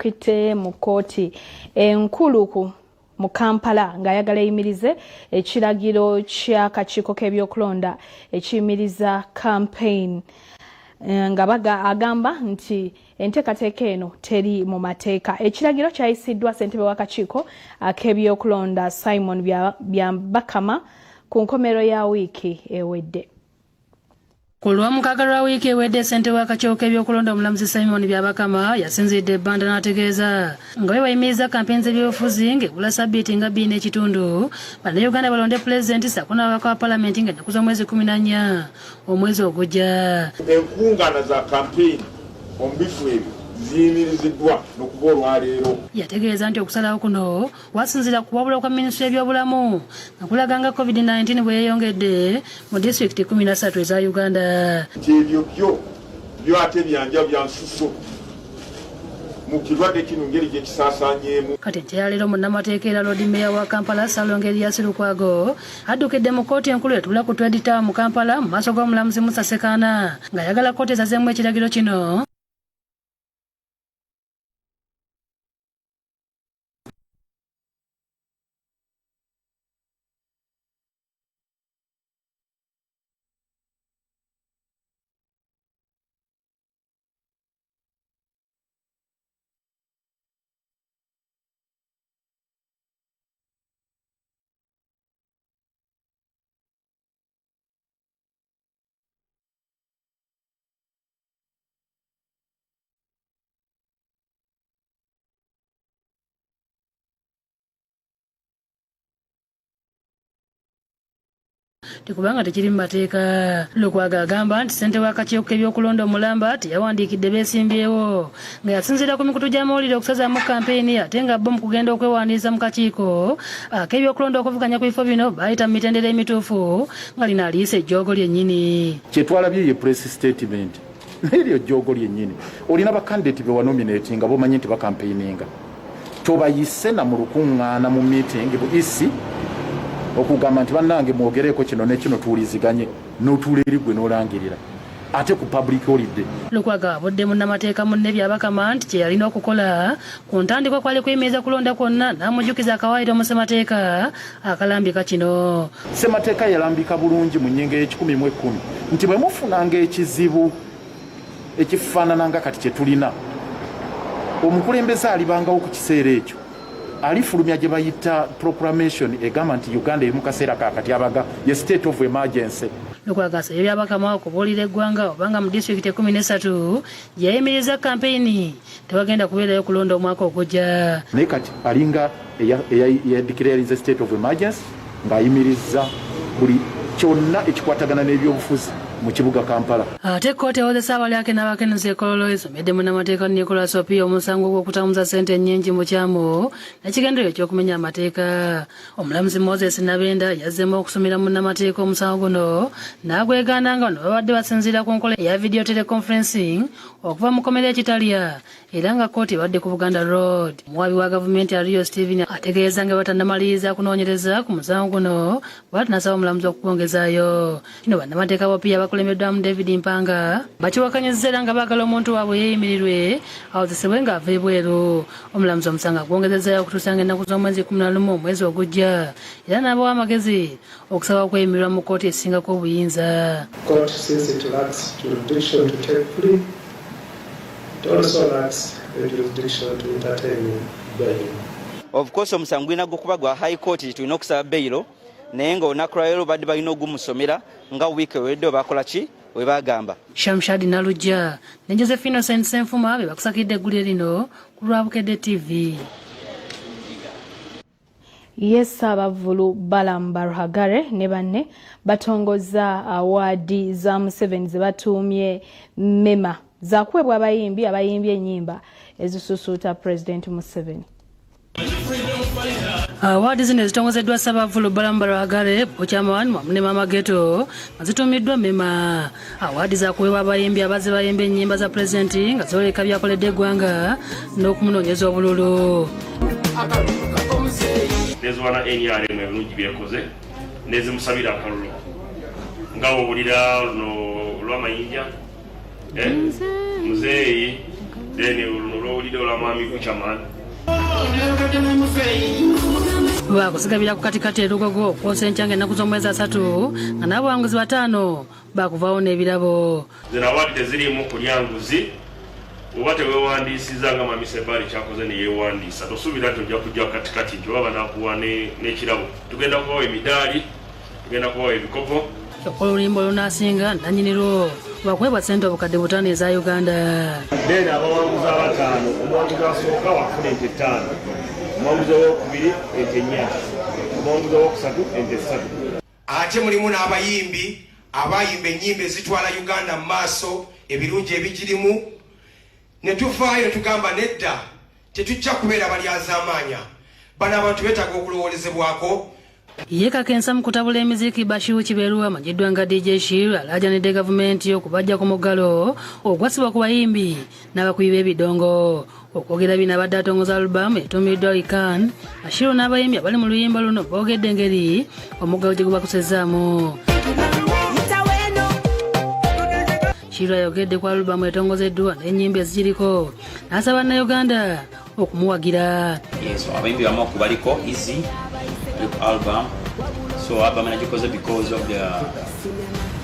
yaddukidde mu kkooti enkulu mu Kampala ng'ayagala eyimirize ekiragiro ky'akakiiko k'ebyokulonda ekiyimiriza campaign nga agamba nti enteekateeka eno teri mu mateeka. Ekiragiro kyayisiddwa ssentebe w'akakiiko ak'ebyokulonda Simon Byabakama ku nkomerero ya wiiki ewedde. Ku Lwomukaaga lwa wiiki ewedde ssentebe w'akakiiko k'ebyokulonda omulamuzi Simon Byabakama yasinzidde ebbanda n'ategeeza nga bwe bayimiriza kampeyini z'ebyobufuzi ng'ebula ssabbiiti nga 2 n'ekitundu Bannayuganda balonde pulezidenti ssaako n'ababaka wa paalamenti nga ennaku z'omwezi 14 omwezi ogujja. Enkungaana za kampeyini omu bifu ebyo ziyimiriziddwa n'okuva olwaleero. Yategeeza nti okusalawo kuno wasinzira ku wabula kwa minisitule y'ebyobulamu nga kulaga nga COVID-19 bwe yeeyongedde mu disitulikiti 13 eza Uganda. Nti ebyo byo ate byanja bya nsuso mu kirwadde kino ngeri gye kisaasaanyeemu. Kati nkyaleero munnamateeka era Lord Mayor wa Kampala Salongo Erias Lukwago addukidde mu kkooti enkulu etula ku Trade Tower mu Kampala mu maaso g'omulamuzi Musa Sekaana ng'ayagala kkooti esazeemu ekiragiro kino. Tikubanga tekiri mu mateeka. Lukwago agamba nti ssentebe w'akakiiko k'ebyokulonda omulamba teyawandiikidde beesimbyewo nga yasinziira ku mikutu gy'amawulire okusazaamu kampeyini ate nga bo mu kugenda okwewandiisa mu kakiiko ak'ebyokulonda okuvuganya ku bifo bino baayita mu mitendera emituufu nga lino aliisa ejjoogo lyennyini. Kyetwalabye ye press statement n'eryo ejjoogo lyennyini olina bakandidate be wanominate nga bomanyi nti bakampeyininga tobayise na mu lukuŋŋaana mu meeting bu isi okugamba nti bannange mwogereko kino ne kino tuwuliziganye n'otuula eri gwe n'olangirira ate ku public holiday. Lukwago abudde munnamateeka munne Byabakama nti kye yalina okukola ku ntandikwa kwali kuyimiriza kulonda kwonna n'amujjukiza akawaayiro mu ssemateeka akalambika kino. Ssemateeka yalambika bulungi mu nnyingo y'ekikumi mu 10 nti bwe mufunanga ekizibu ekifaanana nga kati kye tulina omukulembeze alibangawo ku kiseera ekyo alifulumya gye bayita proclamation egamba nti Uganda eri mu kaseera kaakati abaga ye state of emergency. Lukwago asabye Byabakama okubuulira eggwanga obanga mu disitulikiti 13 gye yayimiriza kampeyini tewagenda kubeerayo kulonda omwaka ogujja. Naye kati alinga eyadikirariza state of emergency ng'ayimiriza buli kyonna ekikwatagana n'ebyobufuzi mu kibuga Kampala. Ate kkooti ewozesa abalyake n'abakenuzi ekololo esomedde munnamateeka Nicholas Opio omusango gw'okutamuza ssente ennyingi mu kyamo n'ekigendererwa eky'okumenya amateeka. Omulamuzi Moses Nabenda yazzeemu okusomera munnamateeka omusango guno n'agwegaana nga bano babadde basinziira ku nkola eya video teleconferencing okuva mu kkomera ekitalya era nga kkooti ebadde ku Buganda Road. Omuwaabi wa gavumenti Ario Stephen ategeeza nga batannamaliriza kunoonyereza ku musango guno bw'ati n'asaba omulamuzi okugongezaayo. Kino bannamateeka Opio abakulembeddwamu David Mpanga bakiwakanyizza era nga baagala omuntu waabwe yeeyimirirwe awozesebwe ng'ava ebweru. Omulamuzi omusango agwongezezaayo okutuusa ng'ennaku z'omwezi 11 omwezi ogujja era n'abawa amagezi okusaba okweyimirwa mu kkooti esingako obuyinza. Of course omusango gulina gukuba gwa high court tulina okusaba beyiro naye ng'olunaku lwaleero badde balina ogumusomera nga wiiki ewedde bakola ki we bagamba. Shamshadi Nalujja ne Josephine Senfuma be bakusakidde eggulire lino ku Lwabukedde TV. Yes, abavulu Balamba Ruhagare ne banne batongoza awaadi za Museveni ze batuumye mema zakuwebwa abayimbye ennyimba ezisusuuta President Museveni. Awaadi zino zitongozeddwa Ssabavulu Balamba Ruhagare Bukyamawani wamu ne Mama Ghetto nga zituumiddwa mema. Awaadi zakuweebwa abayimbi abazze bayimba ennyimba za pulezidenti nga zooleka byakoledde eggwanga n'okumunoonyeza obululu. Nezuwana NRM ebirungi byekoze nezimusabira akalulu nga owulira no lw'amayinja muzeeyi then olwowulidde olwamwami Buchaman bakusigabira ku katikati erugogo kwosenkyange ennaku z'omwezi 3 nga n'abawanguzi 5 bakuvaawo n'ebirabo zino awaadi teziriimu kulya nguzi oba teweewandiisiza nga Mami Sebali kyakoze neyeewandiisa tosuubira nti ojja kujja katikati nti oba banakuwa n'ekirabo tugenda kubawa emidaali tugenda kubawa ebikopo okukola olulimba olunaasinga nannyinirwo bakwebwa ssente obukadde 5 eza Uganda. then abawanguzi 5 omuwanguzi asooka wafuna ente 5 omuwanguzi owokubiri ente 4 omuwanguzi owokusatu ente 3 ate mulimu n'abayimbi abayimba ennyimba ezitwala Uganda mu maaso ebirungi ebigirimu ne tuvaayo tugamba nedda tetujja kubeera balyazaamaanya bano abantu beetaaga okulowoolezebwako. Ye kakensa mu kutabula emiziki Bashiru Kiberu amajiddwa nga DJ Shir alajanidde gavumenti okubajja ku muggalo ogwasibwa ku bayimbi n'abakubi b'ebidongo. Okwogera bino abadde atongoza alubamu etumiddwa Ikan Ashiru n'abayimbi abali mu luyimba luno boogedde engeri omuggalo gye gubakusezaamu. Shiro ayogedde ku alubamu etongozeddwa n'ennyimba ezigiriko n'asaba Bannayuganda okumuwagira. Abayimbi bamu kubaliko Easy album, so album nagikoze because of the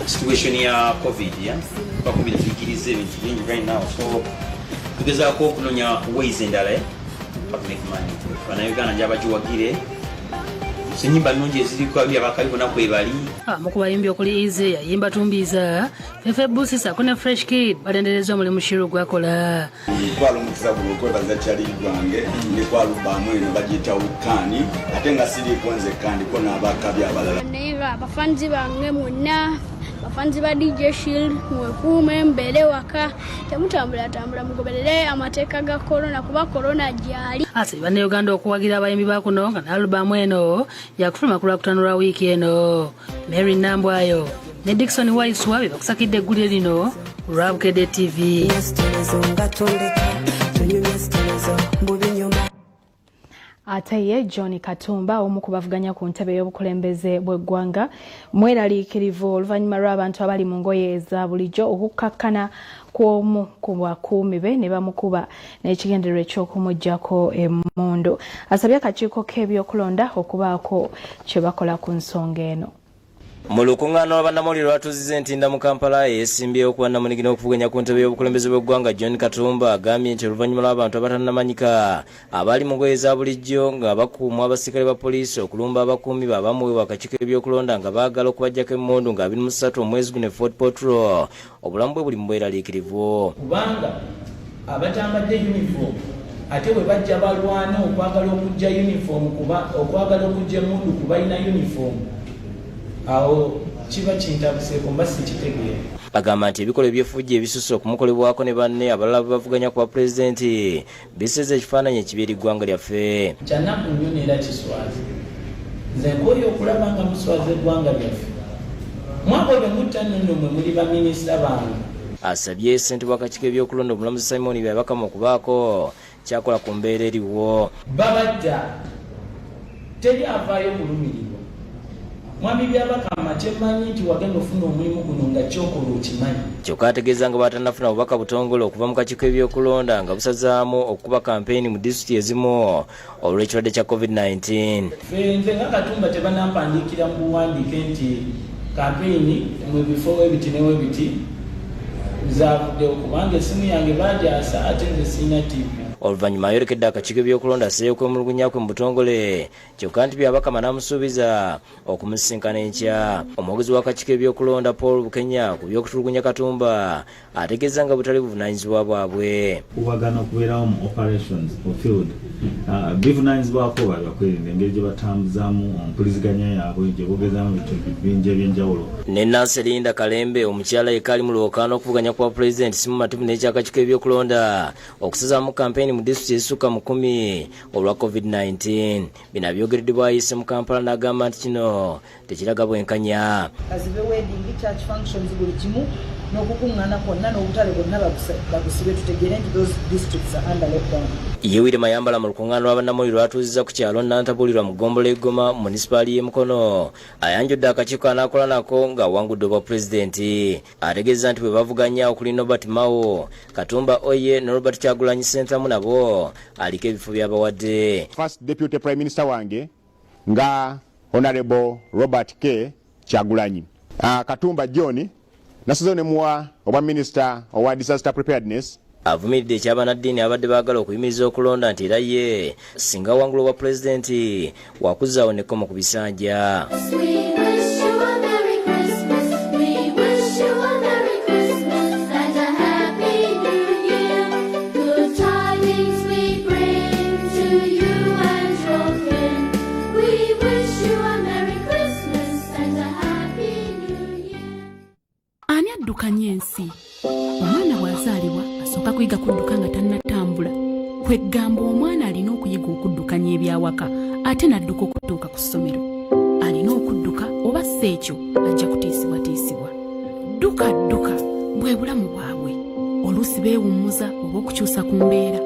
situation ya COVID, yeah. Bakubi tufikirize ebintu bingi right now, so tugezaako okunonya ways endala to make money. Bannayuganda nja bagiwagire senyimba nnungi eziriko byabakalibo nakwebali. Mu kubayimbi okuli Easy yayimba Tumbiza, Fefe Busisa kune Fresh Kid badendereza omulimu Shiro gwakola. Twala omukisa bulokota za chali gwange ne kwa alubamu eno bagiyita Ukani ate nga siri kwanze kandi ko n'abakabi abalala. Neva abafanzi bange mwonna bafanzi ba DJ Shield mwekuume mbere waka temutambula mugoberere amateeka ga corona kuba corona gyali. Asaba Bannayuganda okuwagira abayimbi bakuno nga n'alubamu eno yakufuluma ku Lwakutaano lwa wiiki eno. Mary Nambwayo ne Dickson Waiswa bakusakidde eggulire lino lwa Bukedde TV. Ate ye John Katumba omu ku bavuganya ku ntebe y'obukulembeze bw'eggwanga mweraliikirivu oluvannyuma lw'abantu abali mu ngoye eza bulijjo okukkakkana kw'omu ku bakuumi be ne bamukuba n'ekigendererwa eky'okumuggyako emmundu. Asabye akakiiko k'ebyokulonda okubaako kye bakola ku nsonga eno. Mu lukuŋŋaana lw'abannamawulire lwatuuzizza entinda mu Kampala eyeesimbyewo ku bannamawulire okuvuganya ku ntebe y'obukulembeze bw'eggwanga John Katumba agambye nti oluvannyuma lw'abantu abatannamanyika abali mu ngoye za bulijjo nga bakuumwa abasirikale ba poliisi okulumba abakuumi babamuweebwa akakiiko ebyokulonda nga baagala okubaggyako emmundu nga 23 omwezi guno Fort Portal obulamu bwe buli mu bweraliikirivu. Kubanga abatambadde uniform ate bwe bajja balwana okwagala okujja uniform kuba okwagala okujja emmundu kuba ina uniform awo kiba kintabuseeko mba sikitegeera. Agamba nti ebikolwa eby'effujjo ebisusse okumukolebwako ne banne abalala bavuganya ku bapulezidenti biseze ekifaananyi ekibi eri ggwanga lyaffe. Kyanaku nnyo neera kiswazi nze nkooye okulaba nga muswaza eggwanga lyaffe mwaka ogwo muttannono mwe muli baminisita bange. Asabye ssentebe w'akakiiko ebyokulonda omulamuzi Simon Byabakama okubaako kyakola ku mbeera eriwo. Babadda teri avaayo kulumirirwa. Mwami Byabakama kyemmanyi nti wagenda ofuna omulimu guno nga kyokola okimanyi. Kyokka ategeeza nga batannafuna bubaka butongole okuva mu kakiiko ebyokulonda nga busazaamu okukuba kampeyini mu disitulikiti ezimu olw'ekirwadde kya COVID-19. Nze nga Katumba tebanampandiikira mu buwandiike nti kampeyini mu bifo webiti ne webiti zavuddewo kubanga essimu yange baagyasa ate nze sirina tiivi. Oluvannyuma ayolekedde akakiiko ebyokulonda asseeyo okwemulugunya kwe mu butongole kyokka nti Byabakama n'amusuubiza okumusisinkana enkya. Omwogezi w'akakiiko ebyokulonda Paul Bukenya ku by'okutulugunya Katumba ategeeza nga butali buvunaanyizibwa bwabwe. Kubagana okubeerawo mu operations mu field bivunaanyizibwako bakwerinda engeri gye batambuzaamu empuliziganya yaabwe gye boogezaamu ebintu bingi eby'enjawulo. Ne Nancy Linda Kalembe omukyala yekka ali mu lwokaano okuvuganya kwa pulezidenti si mu mativu n'ekyakakiiko ebyokulonda okusazaamu kampeyini mu disitulikiti ezisukka mu 10 olwa COVID-19. Bino byogeredde bwayise mu Kampala n'agamba nti kino tekiraga bwenkanya. Kazibe wedding church functions buli kimu n'okukungana kwonna n'obutale bwonna bagusibe tutegere nti those districts are under lockdown. Yewire Mayambala mu lukuŋŋaana lw'abannamawulire lwatuuzizza ku kyalo Nantabulirwa mu ggombolola Goma mu munisipaali y'e Mukono ayanjudde akakiiko anaakola nako ng'awangudde obwa pulezidenti ategeeza nti bwe bavuganya okuli Norbert Mao, Katumba Oye ne Robert Kyagulanyi Ssentamu nabo aliko ebifo by'abawadde. First Deputy Prime Minister wange nga Honorable Robert K. Kyagulanyi. Katumba John nasoze ne muwa obwa Minister owa Disaster Preparedness. Avumiridde eky'abannaddiini abadde baagala okuyimiriza okulonda nti era ye singa wangula obwa pulezidenti wakuzzaawo nekkomo ku bisanja. Ani addukanya ensi? Omwana bw'azaalibwa asooka kuyiga kudduka nga tannatambula. Kwegamba omwana alina okuyiga okuddukanya ebyawaka ate n'adduka okutuuka ku ssomero. Alina okudduka oba si ekyo ajja kutiisibwatiisibwa. Dduka bwe bulamu bwabwe. Oluusi beewummuza oba okukyusa ku mbeera.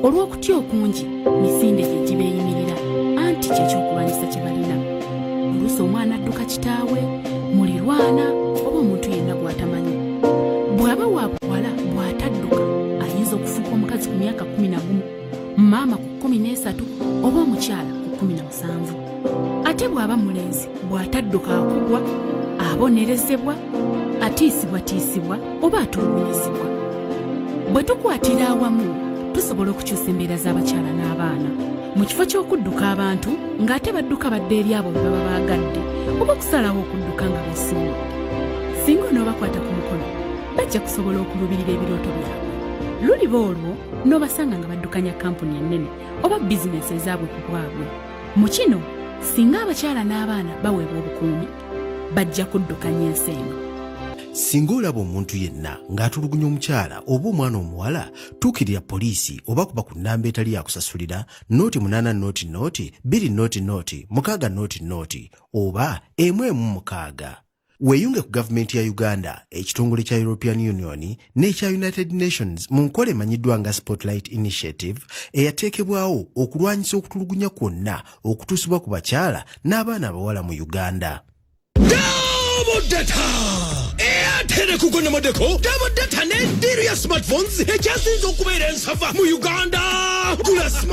Olw'okutya okungi misinde gye gibeeyimirira anti ky'ekyokulwanyisa kye balina. Oluusi omwana adduka kitaawe, mulirwana oba omuntu yenna gw'atamanyi. Bw'aba wa buwala bw'atadduka ayinza okufuuka omukazi ku myaka 11, maama ku 13 oba omukyala ku 17. Ate bw'aba mulenzi bw'atadduka akugwa, abonerezebwa, atiisibwatiisibwa oba atulugunyizibwa. Bwe tukwatira awamu tusobola okukyusa embeera z'abakyala n'abaana mu kifo ky'okudduka abantu ng'ate badduka badde eri abo be baba baagadde oba okusalawo okudduka nga beesiimye. Singa onoobakwata ku mukono bajja kusobola okulubirira ebirooto byabwe. Luliba olwo n'obasanga nga baddukanya kampuni ennene oba bizinesi ezaabwe ku bwabwe. Mu kino singa abakyala n'abaana baweebwa obukuumi bajja kuddukanya ensi eno. Singa olaba omuntu yenna ng'atulugunya omukyala oba omwana omuwala, tuukirira poliisi oba kuba ku nnamba etali yakusasulira nooti 8 nooti 2 nooti 6 nooti oba 116. Weeyunge ku gavumenti ya Uganda, ekitongole kya European Union n'ekya United Nations mu nkola emanyiddwa nga Spotlight Initiative eyateekebwawo okulwanyisa okutulugunya kwonna okutuusibwa ku bakyala n'abaana abawala mu Uganda. Double data! Airtel kugona modeko double data ne deal ya smartphones ekyasinze okubeera ensava mu Uganda. Gula smart